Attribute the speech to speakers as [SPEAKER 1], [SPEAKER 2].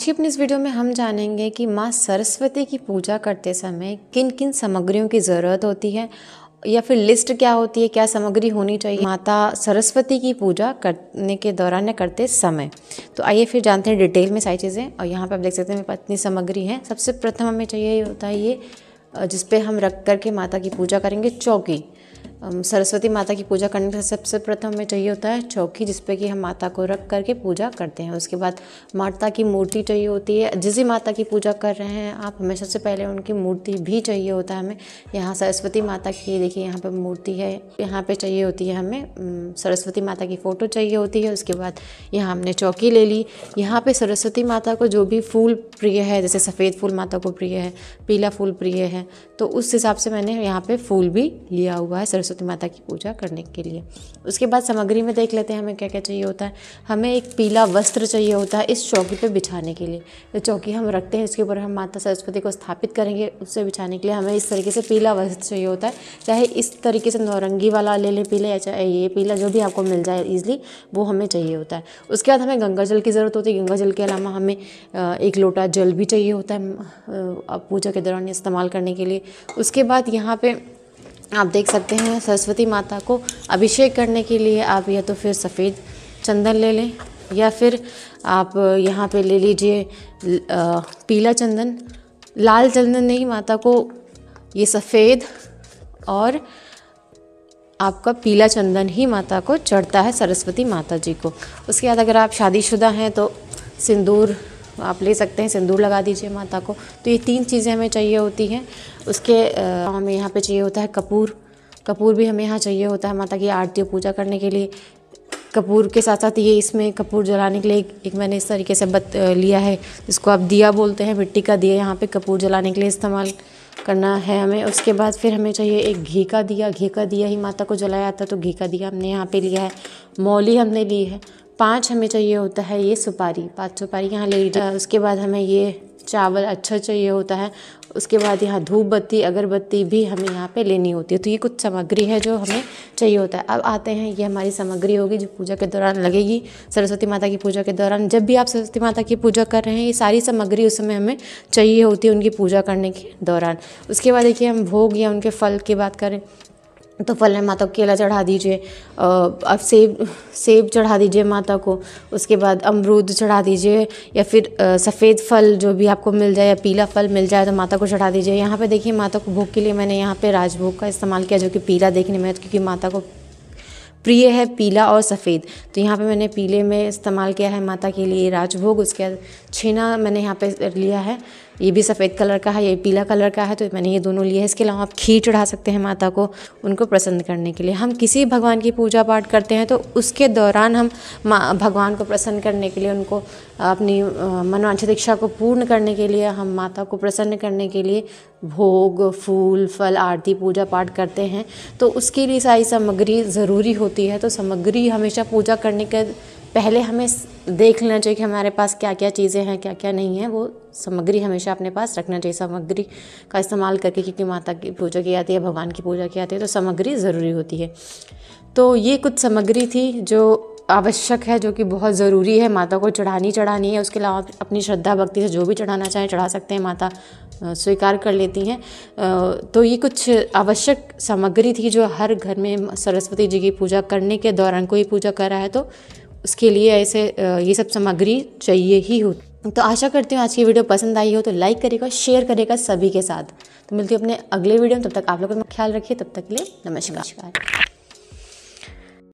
[SPEAKER 1] आज की अपनी इस वीडियो में हम जानेंगे कि माँ सरस्वती की पूजा करते समय किन किन सामग्रियों की ज़रूरत होती है या फिर लिस्ट क्या होती है, क्या सामग्री होनी चाहिए माता सरस्वती की पूजा करने के दौरान या करते समय। तो आइए फिर जानते हैं डिटेल में सारी चीज़ें। और यहाँ पर आप देख सकते हैं मेरे पास इतनी सामग्री है। सबसे प्रथम हमें चाहिए होता है ये जिस पे हम रख करके माता की पूजा करेंगे, चौकी। सरस्वती माता की पूजा करने से सबसे प्रथम हमें चाहिए होता है चौकी, जिस पे कि हम माता को रख करके पूजा करते हैं। उसके बाद माता की मूर्ति चाहिए होती है। जिस भी माता की पूजा कर रहे हैं आप, हमें सबसे पहले उनकी मूर्ति भी चाहिए होता है हमें। यहाँ सरस्वती माता की देखिए यहाँ पे मूर्ति है, यहाँ पे चाहिए होती है हमें सरस्वती माता की फ़ोटो चाहिए होती है। उसके बाद यहाँ हमने चौकी ले ली। यहाँ पे सरस्वती माता को जो भी फूल प्रिय है, जैसे सफ़ेद फूल माता को प्रिय है, पीला फूल प्रिय है, तो उस हिसाब से मैंने यहाँ पे फूल भी लिया हुआ है सरस्वती माता की पूजा करने के लिए। उसके बाद सामग्री में देख लेते हैं हमें क्या क्या चाहिए होता है। हमें एक पीला वस्त्र चाहिए होता है इस चौकी पे बिछाने के लिए। जो चौकी हम रखते हैं इसके ऊपर हम माता सरस्वती को स्थापित करेंगे, उससे बिछाने के लिए हमें इस तरीके से पीला वस्त्र चाहिए होता है। चाहे इस तरीके से नौरंगी वाला ले लें पीला, या चाहे ये पीला, जो भी आपको मिल जाए ईजिली, वो हमें चाहिए होता है। उसके बाद हमें गंगा जल की ज़रूरत होती है। गंगा जल के अलावा हमें एक लोटा जल भी चाहिए होता है पूजा के दौरान इस्तेमाल करने के लिए। उसके बाद यहाँ पे आप देख सकते हैं सरस्वती माता को अभिषेक करने के लिए आप या तो फिर सफ़ेद चंदन ले लें, या फिर आप यहाँ पे ले लीजिए पीला चंदन। लाल चंदन नहीं, माता को ये सफ़ेद और आपका पीला चंदन ही माता को चढ़ता है, सरस्वती माता जी को। उसके बाद अगर आप शादीशुदा हैं तो सिंदूर आप ले सकते हैं, सिंदूर लगा दीजिए माता को। तो ये तीन चीज़ें हमें चाहिए होती हैं। उसके हमें यहाँ पे चाहिए होता है कपूर। कपूर भी हमें यहाँ चाहिए होता है माता की आरती और पूजा करने के लिए। कपूर के साथ साथ ये इसमें कपूर जलाने के लिए एक मैंने इस तरीके से लिया है, जिसको आप दिया बोलते हैं, मिट्टी का दिया यहाँ पे कपूर जलाने के लिए इस्तेमाल करना है हमें। उसके बाद फिर हमें चाहिए एक घी का दिया। घी का दिया ही माता को जलाया जाता है, तो घी का दिया हमने यहाँ पे लिया है। मौली हमने ली है। 5 हमें चाहिए होता है ये सुपारी, 5 सुपारी यहाँ ले लीजिए। उसके बाद हमें ये चावल अच्छा चाहिए होता है। उसके बाद यहाँ धूप बत्ती, अगरबत्ती भी हमें यहाँ पे लेनी होती है। तो ये कुछ सामग्री है जो हमें चाहिए होता है। अब आते हैं, ये हमारी सामग्री होगी जो पूजा के दौरान लगेगी। सरस्वती माता की पूजा के दौरान जब भी आप सरस्वती माता की पूजा कर रहे हैं, ये सारी सामग्री उस समय हमें चाहिए होती है उनकी पूजा करने के दौरान। उसके बाद देखिए हम भोग या उनके फल की बात करें तो फल में माता को केला चढ़ा दीजिए, अब सेब चढ़ा दीजिए माता को। उसके बाद अमरूद चढ़ा दीजिए, या फिर सफ़ेद फल जो भी आपको मिल जाए या पीला फल मिल जाए तो माता को चढ़ा दीजिए। यहाँ पे देखिए माता को भोग के लिए मैंने यहाँ पे राजभोग का इस्तेमाल किया, जो कि पीला देखने में, क्योंकि माता को प्रिय है पीला और सफ़ेद। तो यहाँ पे मैंने पीले में इस्तेमाल किया है माता के लिए राजभोग। उसके बाद छेना मैंने यहाँ पे लिया है, ये भी सफ़ेद कलर का है, ये पीला कलर का है, तो मैंने ये दोनों लिए है। इसके अलावा आप खीर चढ़ा सकते हैं माता को, उनको प्रसन्न करने के लिए। हम किसी भगवान की पूजा पाठ करते हैं तो उसके दौरान हम भगवान को प्रसन्न करने के लिए, उनको अपनी मनोवांछित इच्छा को पूर्ण करने के लिए, हम माता को प्रसन्न करने के लिए भोग, फूल, फल, आरती, पूजा पाठ करते हैं। तो उसके लिए सारी सामग्री ज़रूरी होती है। तो सामग्री हमेशा पूजा करने के पहले हमें देख लेना चाहिए कि हमारे पास क्या क्या चीज़ें हैं, क्या क्या नहीं है। वो सामग्री हमेशा अपने पास रखना चाहिए। सामग्री का इस्तेमाल करके, क्योंकि माता की पूजा की जाती है, भगवान की पूजा की जाती है, तो सामग्री ज़रूरी होती है। तो ये कुछ सामग्री थी जो आवश्यक है, जो कि बहुत ज़रूरी है, माता को चढ़ानी है। उसके अलावा अपनी श्रद्धा भक्ति से जो भी चढ़ाना चाहें चढ़ा सकते हैं, माता स्वीकार कर लेती हैं। तो ये कुछ आवश्यक सामग्री थी जो हर घर में सरस्वती जी की पूजा करने के दौरान, कोई पूजा कर रहा है तो उसके लिए ऐसे ये सब सामग्री चाहिए ही होती। तो आशा करती हूँ आज की वीडियो पसंद आई हो तो लाइक करेगा, शेयर करेगा सभी के साथ। तो मिलती हूँ अपने अगले वीडियो में, तब तक आप लोगों का ख्याल रखिए। तब तक के लिए नमस्कार।